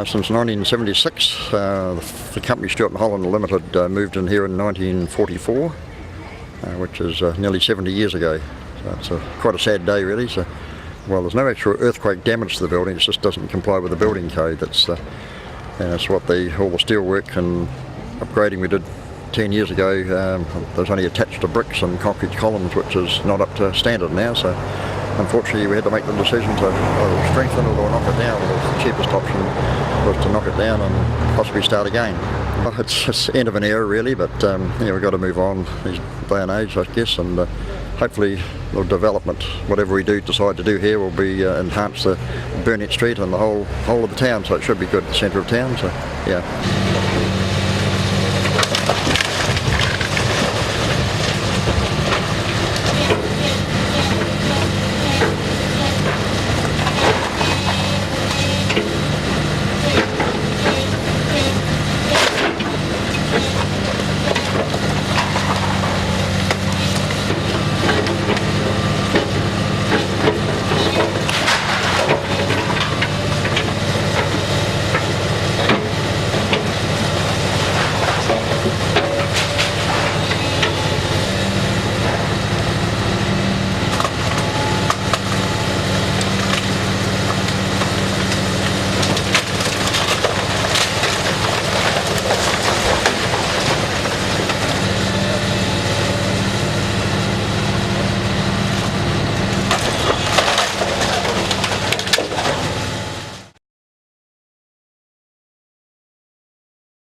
Since 1976, the company Stewart and Holland Limited moved in here in 1944, which is nearly 70 years ago. So it's quite a sad day, really. So, well, there's no actual earthquake damage to the building. It just doesn't comply with the building code. That's what all the steel work and upgrading we did 10 years ago. There's only attached to bricks and concrete columns, which is not up to standard now. So unfortunately, we had to make the decision to either strengthen it or knock it down. The cheapest option was to knock it down and possibly start again. It's the end of an era, really, but we've got to move on these day and age, I guess, and hopefully the development, whatever we decide to do here, will be enhance the Burnett Street and the whole of the town, so it should be good, the centre of town. So yeah.